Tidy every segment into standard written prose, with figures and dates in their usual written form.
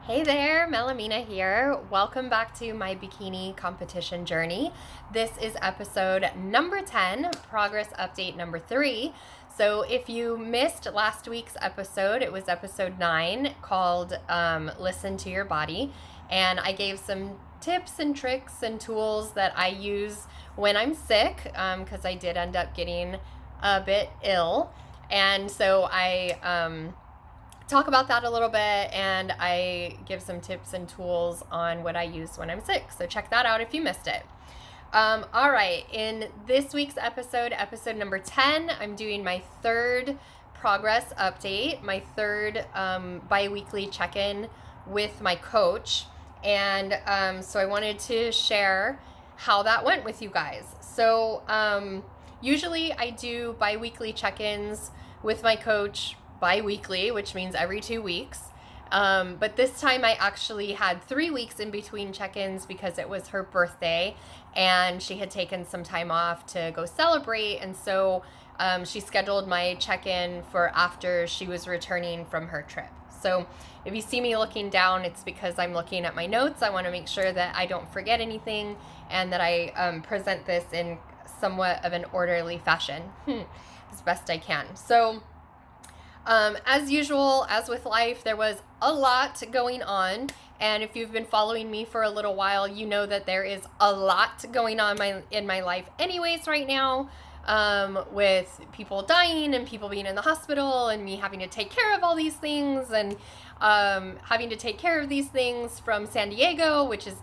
Hey there, Melaminah here. Welcome back to My Bikini Competition Journey. This is episode number 10, progress update number 3. So if you missed last week's episode, it was episode 9 called Listen to Your Body. And I gave some tips and tricks and tools that I use when I'm sick because I did end up getting a bit ill. And so I talk about that a little bit, and I give some tips and tools on what I use when I'm sick. So check that out if you missed it. All right, in this week's episode number 10, I'm doing my third progress update, my third bi-weekly check-in with my coach. And so I wanted to share how that went with you guys. So usually I do bi-weekly check-ins with my coach bi-weekly, which means every 2 weeks. But this time I actually had 3 weeks in between check-ins because it was her birthday and she had taken some time off to go celebrate. And so she scheduled my check-in for after she was returning from her trip. So if you see me looking down, it's because I'm looking at my notes. I want to make sure that I don't forget anything and that I present this in somewhat of an orderly fashion as best I can. So as usual, as with life, there was a lot going on. And if you've been following me for a little while, you know that there is a lot going on in my life anyways right now, with people dying and people being in the hospital and me having to take care of all these things and having to take care of these things from San Diego, which is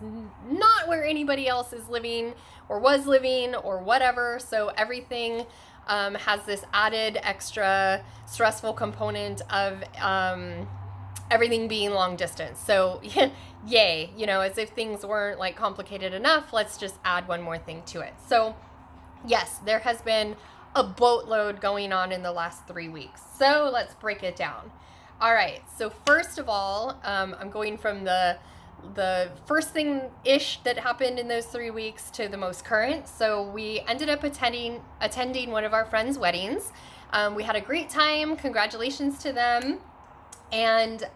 not where anybody else is living or was living or whatever. So everything has this added extra stressful component of everything being long distance. So yay, as if things weren't like complicated enough, let's just add one more thing to it. So yes, there has been a boatload going on in the last 3 weeks. So let's break it down. All right, so first of all, I'm going from the first thing-ish that happened in those 3 weeks to the most current. So we ended up attending one of our friends' weddings. We had a great time. Congratulations to them. And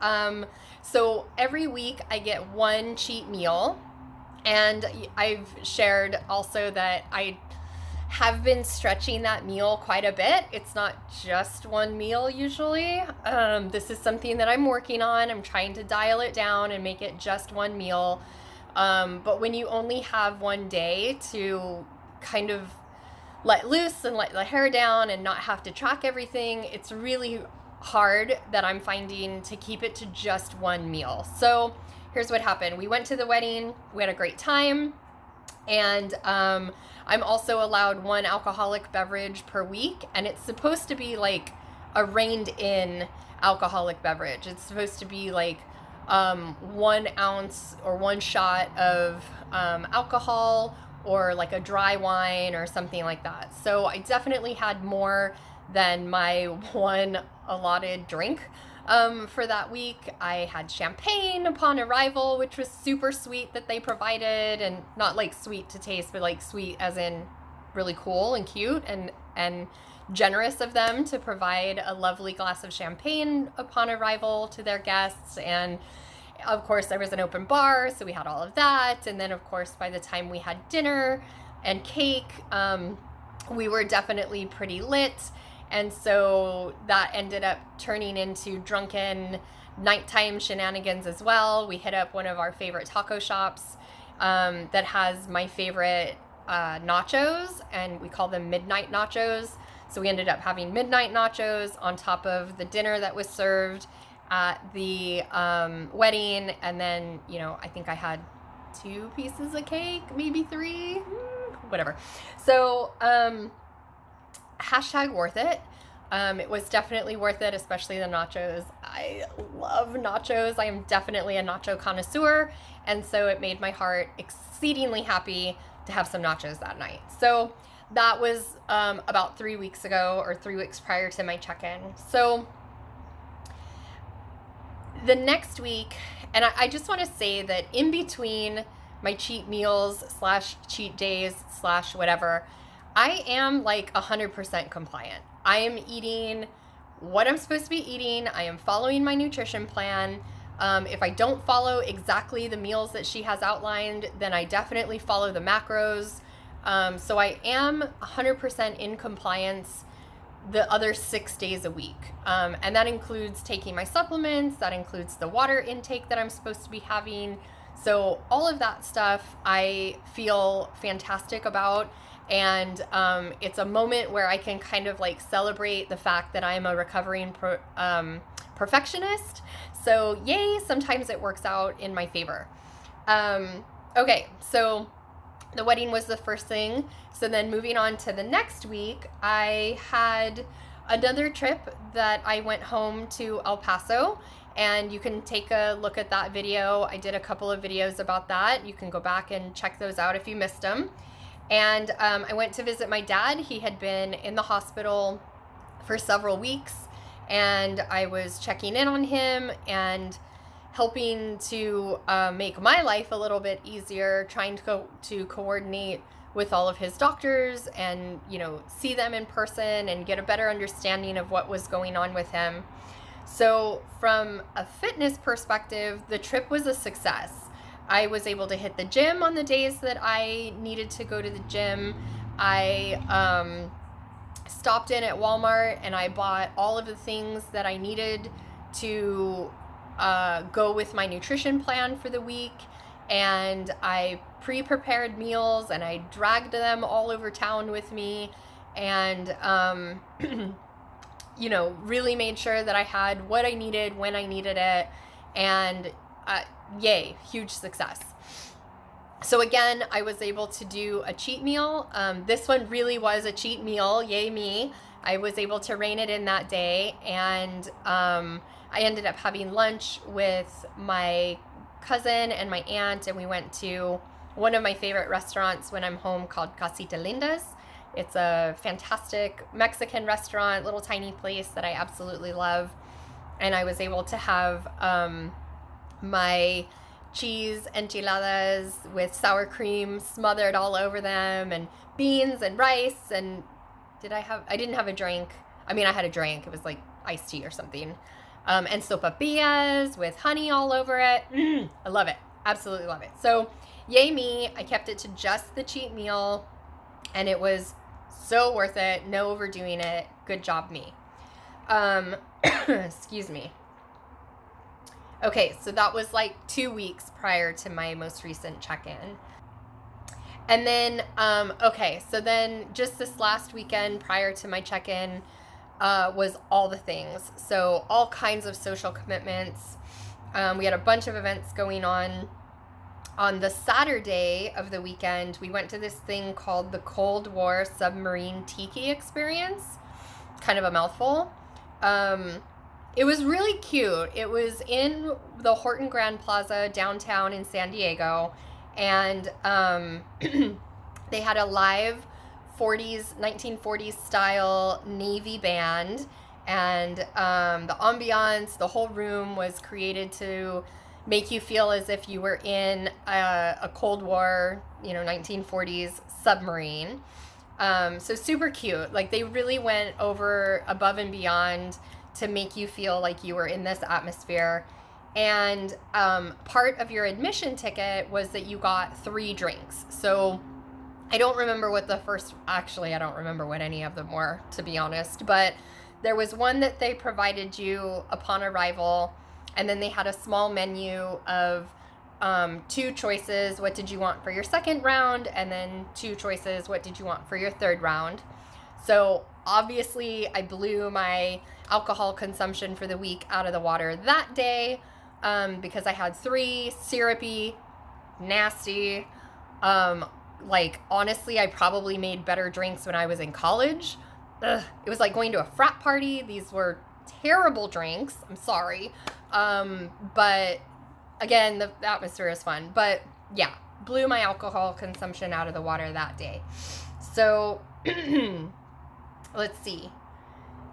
so every week I get one cheat meal. And I've shared also that I have been stretching that meal quite a bit. It's not just one meal usually. This is something that I'm working on. I'm trying to dial it down and make it just one meal. But when you only have one day to kind of let loose and let the hair down and not have to track everything, it's really hard that I'm finding to keep it to just one meal. So here's what happened. We went to the wedding. We had a great time. And I'm also allowed one alcoholic beverage per week, and it's supposed to be like a reined-in alcoholic beverage. It's supposed to be like 1 ounce or 1 shot of alcohol or like a dry wine or something like that. So I definitely had more than my one allotted drink. For that week, I had champagne upon arrival, which was super sweet that they provided, and not like sweet to taste, but like sweet as in really cool and cute and generous of them to provide a lovely glass of champagne upon arrival to their guests. And of course, there was an open bar, so we had all of that. And then, of course, by the time we had dinner and cake, we were definitely pretty lit. And so that ended up turning into drunken nighttime shenanigans as well. We hit up one of our favorite taco shops that has my favorite nachos, and we call them midnight nachos. So we ended up having midnight nachos on top of the dinner that was served at the wedding. And then, I think I had 2 pieces of cake, maybe 3, whatever. So hashtag worth it. It was definitely worth it, especially the nachos. I love nachos. I am definitely a nacho connoisseur, and so it made my heart exceedingly happy to have some nachos that night. So that was about 3 weeks ago, or 3 weeks prior to my check-in. So the next week, and I just want to say that in between my cheat meals / cheat days / whatever, I am like 100% compliant. I am eating what I'm supposed to be eating. I am following my nutrition plan. If I don't follow exactly the meals that she has outlined, then I definitely follow the macros. So I am 100% in compliance the other 6 days a week. And that includes taking my supplements, that includes the water intake that I'm supposed to be having. So all of that stuff I feel fantastic about. And it's a moment where I can kind of like celebrate the fact that I'm a recovering perfectionist. So yay, sometimes it works out in my favor. Okay, so the wedding was the first thing. So then moving on to the next week, I had another trip that I went home to El Paso, and you can take a look at that video. I did a couple of videos about that. You can go back and check those out if you missed them. And I went to visit my dad. He had been in the hospital for several weeks, and I was checking in on him and helping to make my life a little bit easier, trying to coordinate with all of his doctors and, you know, see them in person and get a better understanding of what was going on with him. So from a fitness perspective, the trip was a success. I was able to hit the gym on the days that I needed to go to the gym. I stopped in at Walmart and I bought all of the things that I needed to go with my nutrition plan for the week. And I pre-prepared meals and I dragged them all over town with me. And, you know, really made sure that I had what I needed when I needed it. And yay, huge success. So again, I was able to do a cheat meal. This one really was a cheat meal, yay me. I was able to rein it in that day, and I ended up having lunch with my cousin and my aunt, and we went to one of my favorite restaurants when I'm home called Casita Lindas. It's a fantastic Mexican restaurant, little tiny place that I absolutely love. And I was able to have my cheese enchiladas with sour cream smothered all over them, and beans and rice. And I didn't have a drink. I mean, I had a drink. It was like iced tea or something. And sopapillas with honey all over it. I love it. Absolutely love it. So yay me. I kept it to just the cheat meal, and it was so worth it. No overdoing it. Good job, me. Excuse me. Okay, so that was like 2 weeks prior to my most recent check-in. And then, okay, so then just this last weekend prior to my check-in was all the things. So all kinds of social commitments. We had a bunch of events going on. On the Saturday of the weekend, we went to this thing called the Cold War Submarine Tiki Experience. Kind of a mouthful. It was really cute. It was in the Horton Grand Plaza downtown in San Diego, and they had a live 1940s style Navy band, and the ambiance, the whole room was created to make you feel as if you were in a Cold War, 1940s submarine. So super cute. Like, they really went above and beyond to make you feel like you were in this atmosphere. And part of your admission ticket was that you got 3 drinks. So I don't remember what I don't remember what any of them were, to be honest. But there was one that they provided you upon arrival, and then they had a small menu of 2 choices. What did you want for your second round? And then 2 choices. What did you want for your third round? So obviously I blew my alcohol consumption for the week out of the water that day, because I had 3 syrupy, nasty, like, honestly, I probably made better drinks when I was in college. It was like going to a frat party. These were terrible drinks. I'm sorry. But again, the atmosphere is fun. But yeah, blew my alcohol consumption out of the water that day. So let's see.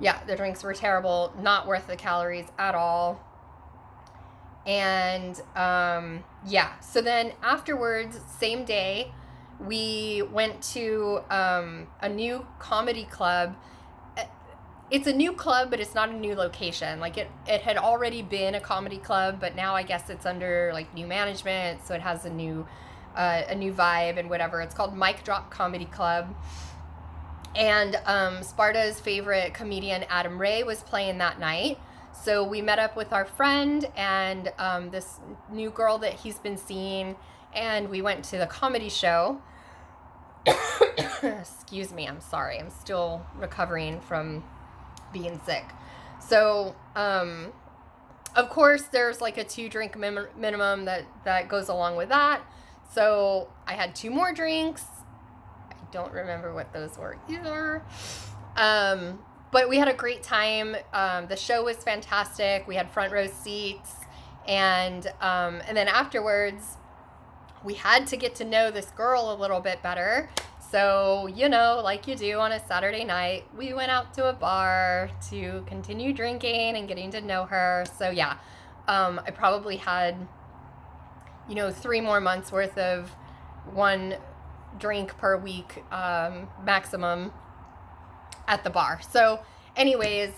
Yeah, the drinks were terrible, not worth the calories at all. And yeah, so then afterwards, same day, we went to a new comedy club. it's a new club, but it's not a new location. Like it had already been a comedy club, but now I guess it's under like new management, so it has a new vibe and whatever. It's called Mic Drop Comedy Club. And Sparta's favorite comedian, Adam Ray, was playing that night. So we met up with our friend and this new girl that he's been seeing, and we went to the comedy show. Excuse me, I'm sorry. I'm still recovering from being sick. So, of course, there's like a 2-drink minimum that goes along with that. So I had 2 more drinks. I don't remember what those were either. But we had a great time. The show was fantastic. We had front row seats, and then afterwards, we had to get to know this girl a little bit better. So, like you do on a Saturday night, we went out to a bar to continue drinking and getting to know her. So yeah, I probably had, 3 more months worth of 1 drink per week maximum at the bar. So anyways,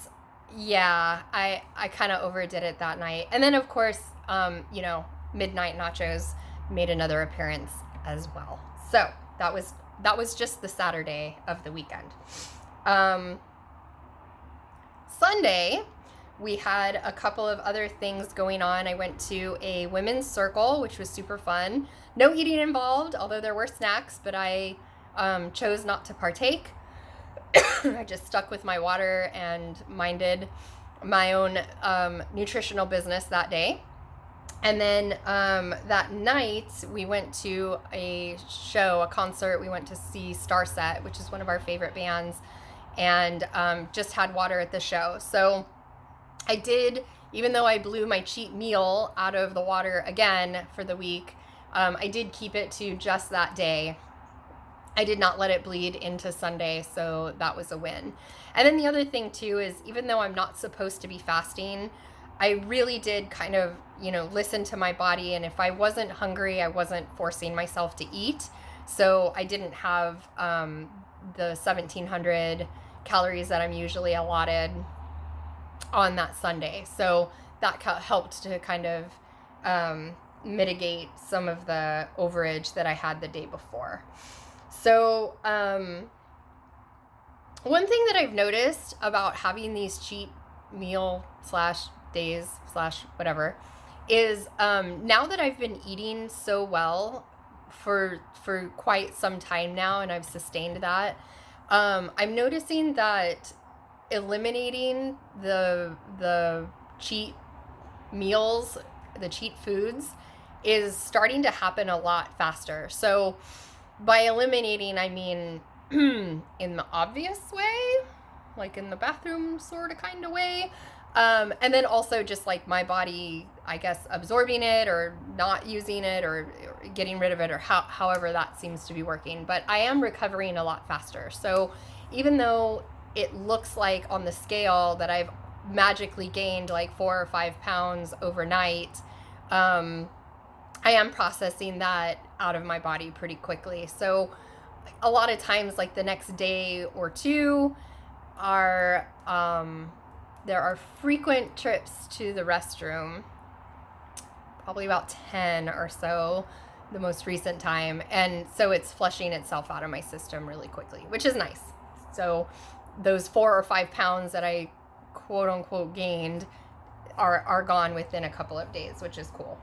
yeah, I kind of overdid it that night. And then of course, Midnight Nachos made another appearance as well. So that was just the Saturday of the weekend. Sunday, we had a couple of other things going on. I went to a women's circle, which was super fun. No eating involved, although there were snacks, but I chose not to partake. I just stuck with my water and minded my own nutritional business that day. And then that night, we went to a concert. We went to see Starset, which is one of our favorite bands, and just had water at the show. So I did, even though I blew my cheat meal out of the water again for the week, I did keep it to just that day. I did not let it bleed into Sunday, so that was a win. And then the other thing too is, even though I'm not supposed to be fasting, I really did kind of, listen to my body. And if I wasn't hungry, I wasn't forcing myself to eat. So I didn't have the 1,700 calories that I'm usually allotted on that Sunday. So that helped to kind of mitigate some of the overage that I had the day before. So one thing that I've noticed about having these cheat meal /days /whatever is now that I've been eating so well for quite some time now, and I've sustained that, I'm noticing that eliminating the cheat meals, the cheat foods, is starting to happen a lot faster. So by eliminating, I mean in the obvious way, like in the bathroom sort of kind of way. And then also just like my body, I guess, absorbing it or not using it or getting rid of it, or however that seems to be working. But I am recovering a lot faster. So even though it looks like on the scale that I've magically gained like 4 or 5 pounds overnight, I am processing that out of my body pretty quickly. So a lot of times, like the next day or two, there are frequent trips to the restroom, probably about 10 or so the most recent time. And so it's flushing itself out of my system really quickly, which is nice. So those 4 or 5 pounds that I quote unquote gained are gone within a couple of days, which is cool.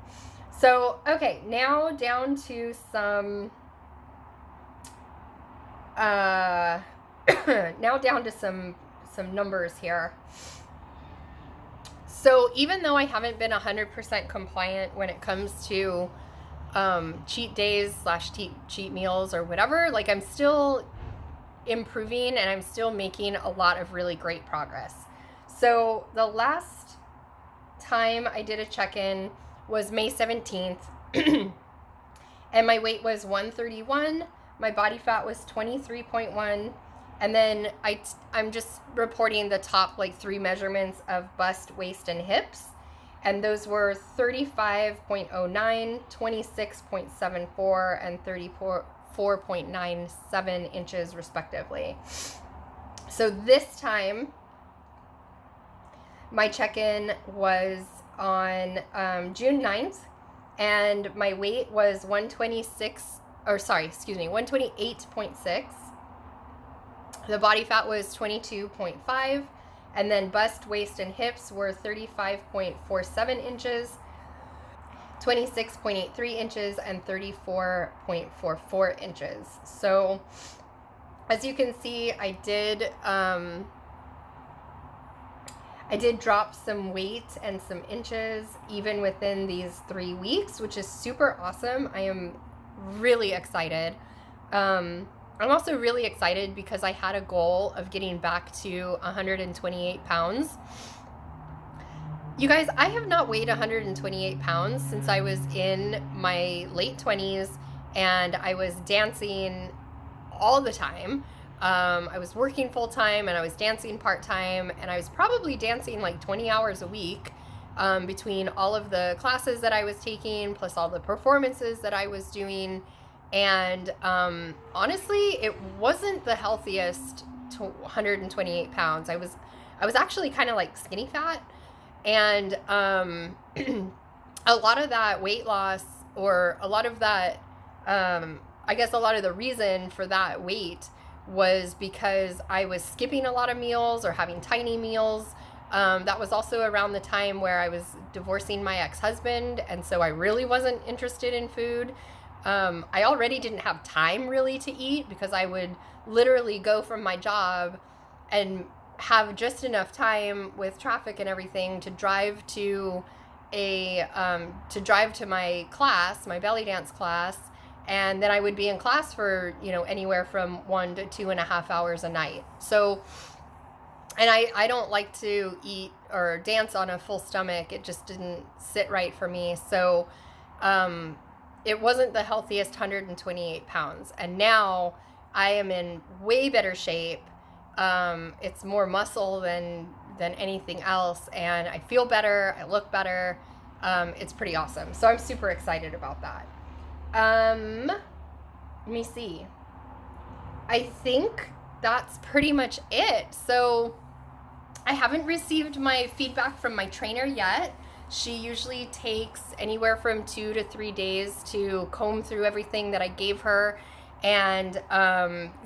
So, okay, now down to some numbers here. So even though I haven't been 100% compliant when it comes to cheat days / cheat meals or whatever, like I'm still improving and I'm still making a lot of really great progress. So the last time I did a check-in was May 17th and my weight was 131. My body fat was 23.1. And then I'm just reporting the top like 3 measurements of bust, waist, and hips. And those were 35.09, 26.74, and 34.97 inches respectively. So this time my check-in was on June 9th, and my weight was 128.6. The body fat was 22.5, and then bust, waist, and hips were 35.47 inches, 26.83 inches, and 34.44 inches. So as you can see, I did drop some weight and some inches even within these 3 weeks, which is super awesome. I am really excited. I'm also really excited because I had a goal of getting back to 128 pounds. You guys, I have not weighed 128 pounds since I was in my late 20s, and I was dancing all the time. I was working full time, and I was dancing part time, and I was probably dancing like 20 hours a week between all of the classes that I was taking, plus all the performances that I was doing. And honestly, it wasn't the healthiest 128 pounds. I was actually kind of like skinny fat, and a lot of that weight loss, or a lot of that, I guess a lot of the reason for that weight was because I was skipping a lot of meals or having tiny meals. That was also around the time where I was divorcing my ex-husband, and so I really wasn't interested in food. I already didn't have time really to eat because I would literally go from my job and have just enough time with traffic and everything to drive to my class, my belly dance class, and then I would be in class for, anywhere from 1 to 2.5 hours a night. So, and I don't like to eat or dance on a full stomach. It just didn't sit right for me. So, it wasn't the healthiest 128 pounds. And now I am in way better shape. It's more muscle than anything else. And I feel better. I look better. It's pretty awesome. So I'm super excited about that. Let me see. I think that's pretty much it. So I haven't received my feedback from my trainer yet. She usually takes anywhere from 2 to 3 days to comb through everything that I gave her, and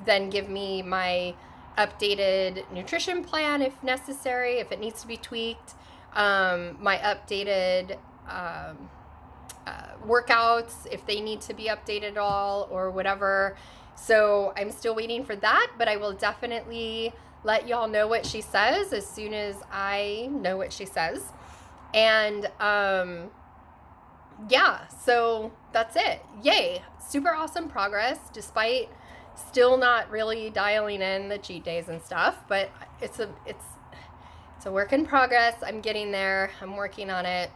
then give me my updated nutrition plan if necessary, if it needs to be tweaked, my updated workouts if they need to be updated at all or whatever. So I'm still waiting for that, but I will definitely let y'all know what she says as soon as I know what she says. And yeah, so that's it. Yay. Super awesome progress, despite still not really dialing in the cheat days and stuff, but it's a work in progress. I'm getting there. I'm working on it.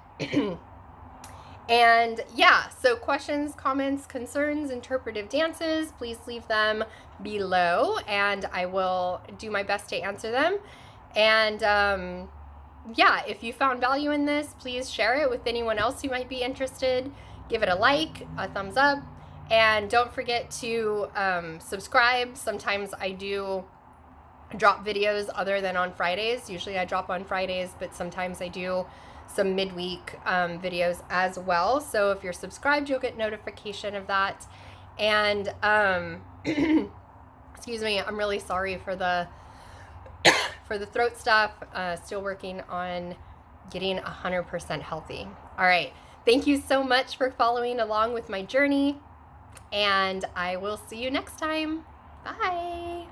And yeah, so questions, comments, concerns, interpretive dances, please leave them below, and I will do my best to answer them. And yeah, if you found value in this, please share it with anyone else who might be interested. Give it a like, a thumbs up, and don't forget to subscribe. Sometimes I do drop videos other than on Fridays. Usually I drop on Fridays, but sometimes I do some midweek videos as well. So if you're subscribed, you'll get notification of that. And excuse me, I'm really sorry for the throat stuff. Still working on getting 100% healthy. All right. Thank you so much for following along with my journey, and I will see you next time. Bye.